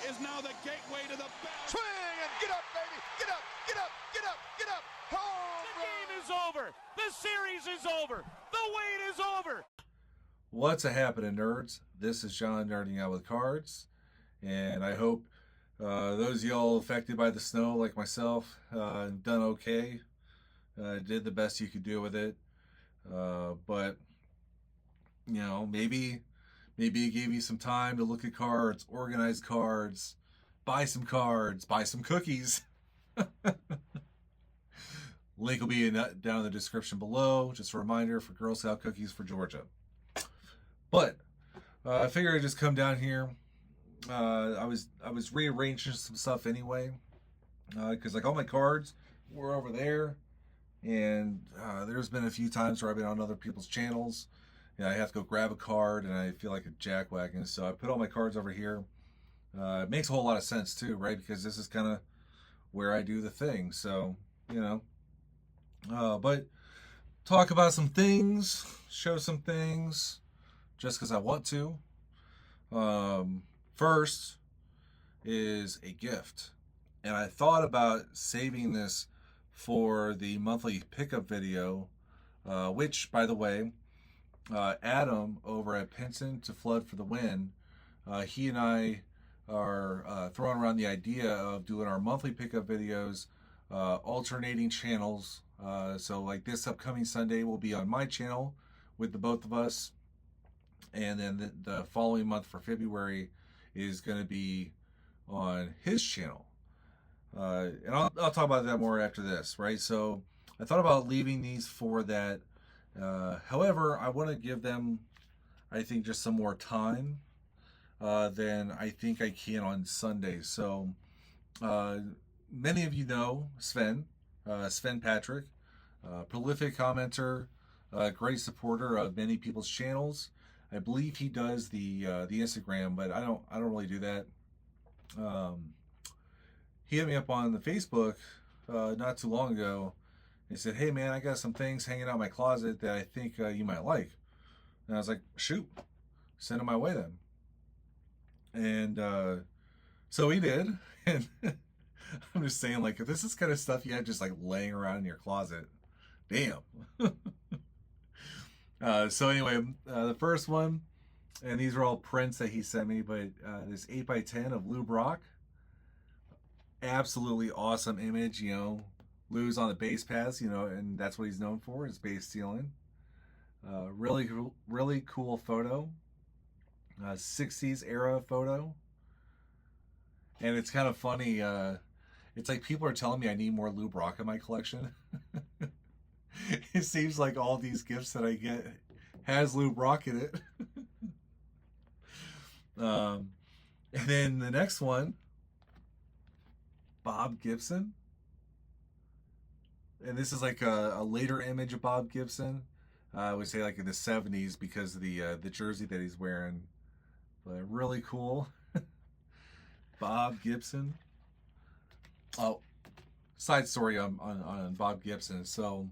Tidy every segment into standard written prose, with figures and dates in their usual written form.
is now the gateway to the bell. Swing and get up, baby. Get up, get up, get up, get up. Home The game is over. The series is over. The wait is over. What's a-happening, nerds? This is John Nerding Out with Cards, and I hope those of y'all affected by the snow, like myself, done okay. Did the best you could do with it, but you know, maybe it gave you some time to look at cards, organize cards, buy some cookies. Link will be down in the description below. Just a reminder for Girl Scout cookies for Georgia. But I figured I'd just come down here. I was rearranging some stuff anyway, because like all my cards were over there, and there's been a few times where I've been on other people's channels, and I have to go grab a card, and I feel like a jackwagon. So I put all my cards over here. It makes a whole lot of sense too, right? Because this is kind of where I do the thing. So you know, but talk about some things, show some things, just because I want to. First is a gift, and I thought about saving this for the monthly pickup video, which, by the way, Adam over at Pinson to Flood for the Win, he and I are throwing around the idea of doing our monthly pickup videos, alternating channels. So like this upcoming Sunday will be on my channel with the both of us, and then the following month for February is going to be on his channel. And I'll talk about that more after this, right? So I thought about leaving these for that. However, I want to give them, I think, just some more time than I think I can on Sundays. So many of you know Sven Patrick, prolific commenter, great supporter of many people's channels. I believe he does the Instagram, but I don't really do that. He hit me up on the Facebook not too long ago. He said, "Hey man, I got some things hanging out in my closet that I think you might like." And I was like, "Shoot, send them my way then." And so he did. And I'm just saying, like, if this is kind of stuff you had just like laying around in your closet, damn. So anyway, the first one, and these are all prints that he sent me, but this 8x10 of Lou Brock. Absolutely awesome image, you know. Lou's on the base paths, you know, and that's what he's known for, is base stealing. Really cool photo. 60s era photo. And it's kind of funny. It's like people are telling me I need more Lou Brock in my collection. It seems like all these gifts that I get has Lou Brock in it. And then the next one, Bob Gibson. And this is like a later image of Bob Gibson. I would say like in the 70s because of the jersey that he's wearing. But really cool. Bob Gibson. Oh, side story on Bob Gibson. So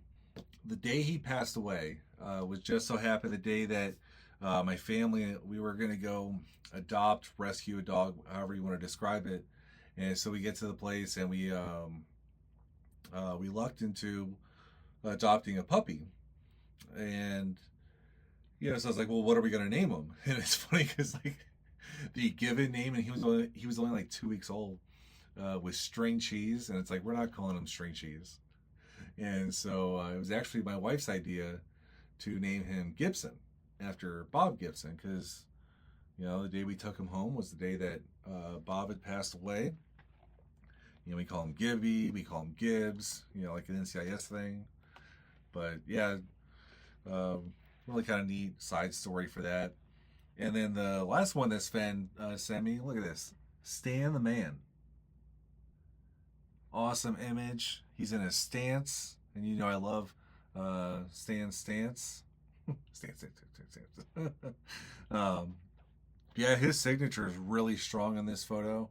the day he passed away was just so happened the day that my family, we were going to go adopt, rescue a dog, however you want to describe it. And so we get to the place and we lucked into adopting a puppy. And you know, so I was like, well, what are we going to name him? And it's funny because like the given name, and he was only like 2 weeks old, was String Cheese, and it's like, we're not calling him String Cheese. And so it was actually my wife's idea to name him Gibson after Bob Gibson, because you know, the day we took him home was the day that Bob had passed away. You know, we call him Gibby, we call him Gibbs, you know, like an NCIS thing. But yeah, really kind of neat side story for that. And then the last one that Sven sent me, look at this, Stan the Man. Awesome image. He's in his stance, and you know I love Stan's stance. Stance. Yeah, his signature is really strong in this photo,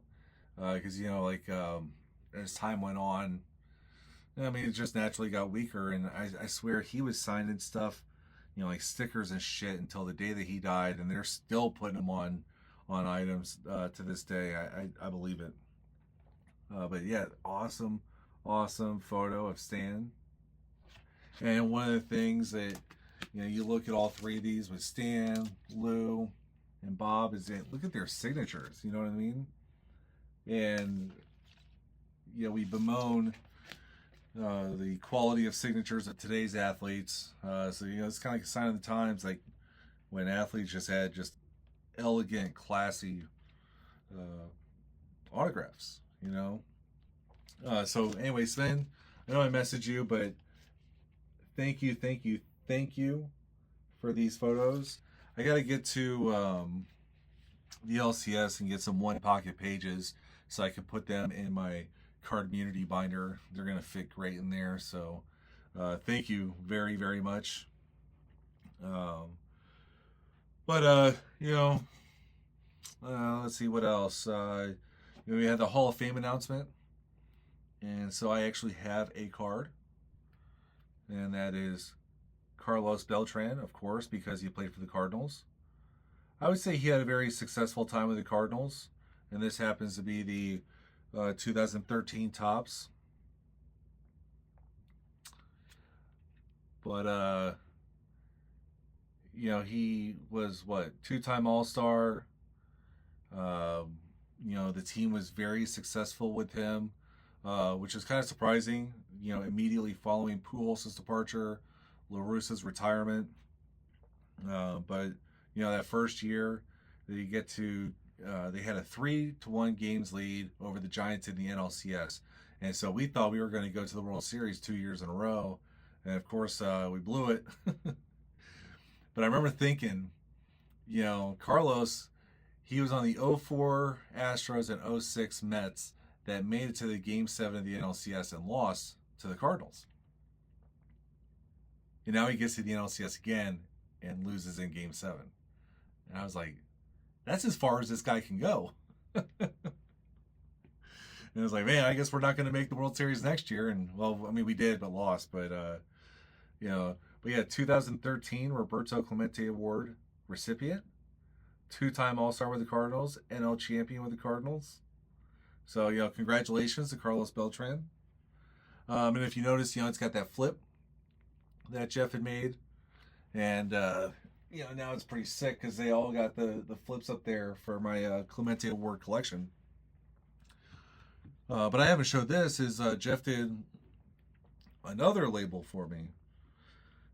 because you know, like as time went on, I mean, it just naturally got weaker, and I swear he was signing stuff, you know, like stickers and shit until the day that he died, and they're still putting them on on items to this day. I believe it. But yeah, awesome photo of Stan. And one of the things that, you know, you look at all three of these with Stan, Lou, and Bob, is that look at their signatures. You know what I mean? And you know, we bemoan the quality of signatures of today's athletes. So you know, it's kind of like a sign of the times, like when athletes just had just elegant, classy autographs. You know. So anyway, Sven, I know I messaged you, but thank you for these photos. I got to get to the LCS and get some one pocket pages so I can put them in my Cardmunity binder. They're going to fit great in there. So thank you very, very much. You know, let's see what else. You know, we had the Hall of Fame announcement. And so I actually have a card. And that is Carlos Beltran, of course, because he played for the Cardinals. I would say he had a very successful time with the Cardinals. And this happens to be the 2013 Topps. But, you know, he was, what, two-time All-Star. You know, the team was very successful with him, which is kind of surprising, you know, immediately following Pujols' departure, La Russa's retirement. But, you know, that first year that you get to, they had a 3-1 games lead over the Giants in the NLCS. And so we thought we were going to go to the World Series 2 years in a row. And of course, we blew it. But I remember thinking, you know, Carlos, he was on the 04 Astros and 06 Mets that made it to the Game 7 of the NLCS and lost to the Cardinals. And now he gets to the NLCS again and loses in Game 7. And I was like, that's as far as this guy can go. And I was like, man, I guess we're not going to make the World Series next year. And, well, I mean, we did, but lost. But, you know, we had 2013 Roberto Clemente Award recipient, two-time All-Star with the Cardinals, NL champion with the Cardinals. So, you know, congratulations to Carlos Beltran. And if you notice, you know, it's got that flip that Jeff had made. And, you know, now it's pretty sick because they all got the flips up there for my Clemente Award collection. But I haven't showed this, is Jeff did another label for me.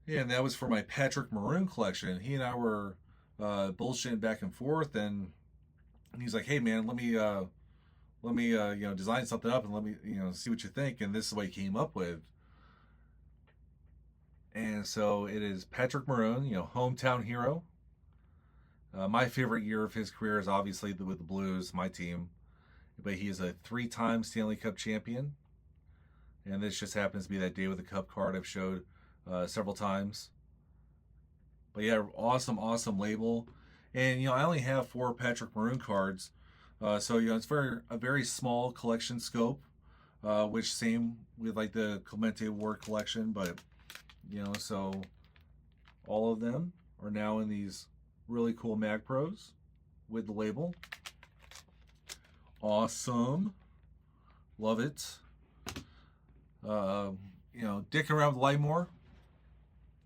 Yeah, and that was for my Patrick Maroon collection. He and I were bullshitting back and forth, and he's like, hey, man, let me you know, design something up and let me, you know, see what you think. And this is what he came up with. And so it is Patrick Maroon, you know, hometown hero. My favorite year of his career is obviously with the Blues, my team. But he is a 3-time Stanley Cup champion. And this just happens to be that Day with the Cup card I've showed several times. But yeah, awesome label. And, you know, I only have 4 Patrick Maroon cards. So, you know, it's a very small collection scope, which same with like the Clemente Award collection, but, you know, so all of them are now in these really cool MagPros with the label. Awesome. Love it. You know, dicking around with Lightmore.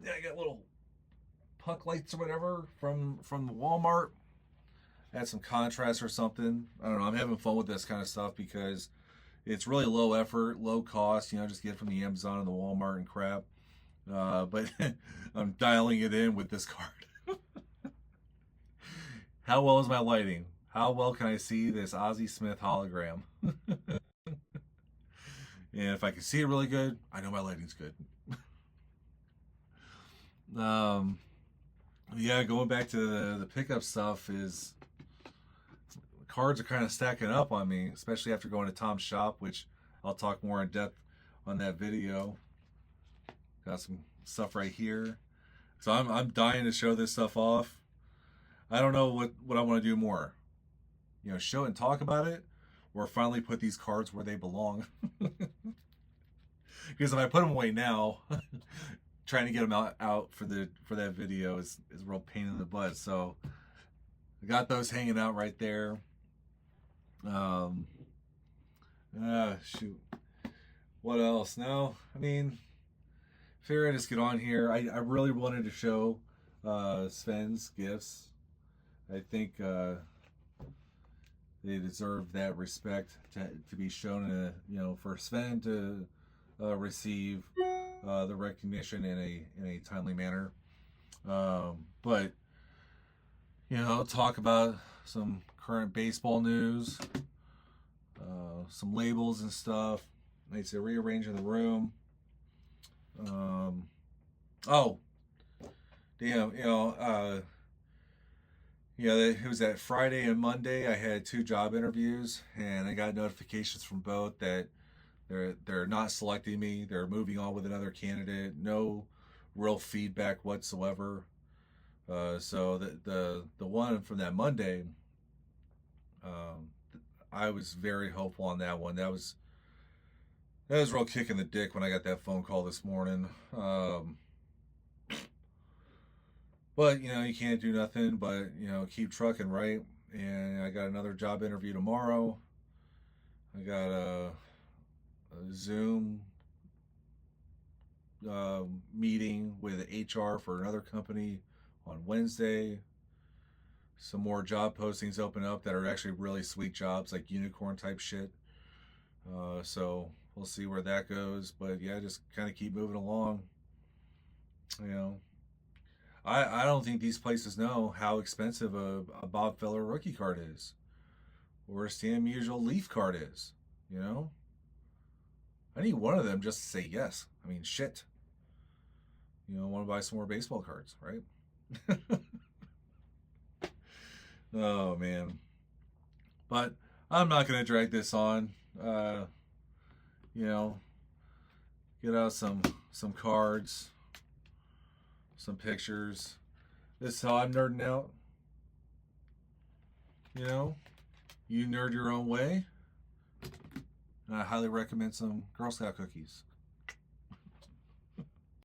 Yeah, I got little puck lights or whatever from the Walmart. Add some contrast or something. I don't know. I'm having fun with this kind of stuff because it's really low effort, low cost. You know, just get it from the Amazon and the Walmart and crap. But I'm dialing it in with this card. How well is my lighting? How well can I see this Ozzie Smith hologram? And if I can see it really good, I know my lighting's good. Yeah, going back to the pickup stuff is... cards are kind of stacking up on me, especially after going to Tom's shop, which I'll talk more in depth on that video. Got some stuff right here. So I'm dying to show this stuff off. I don't know what I want to do more. You know, show and talk about it, or finally put these cards where they belong. Because if I put them away now, trying to get them out for that video is a real pain in the butt. So I got those hanging out right there. Shoot. What else? No, I mean, figure I just get on here. I really wanted to show Sven's gifts. I think they deserve that respect to be shown, for Sven to receive the recognition in a timely manner. But talk about some current baseball news, some labels and stuff. Like I said, rearranging the room. Oh, damn, it was that Friday and Monday. I had 2 job interviews, and I got notifications from both that they're not selecting me. They're moving on with another candidate. No real feedback whatsoever. So the one from that Monday, I was very hopeful on that one. That was real kick in the dick when I got that phone call this morning. But you can't do nothing but keep trucking, right? And I got another job interview tomorrow. I got a Zoom meeting with HR for another company on Wednesday. Some more job postings open up that are actually really sweet jobs, like unicorn type shit. So we'll see where that goes. But yeah, just kind of keep moving along. I don't think these places know how expensive a Bob Feller rookie card is, or a Stan Musial Leaf card is. I need one of them just to say yes. I mean, shit. I want to buy some more baseball cards, right? Oh man. But I'm not gonna drag this on. Get out some cards, some pictures. This is how I'm nerding out. You nerd your own way. And I highly recommend some Girl Scout cookies.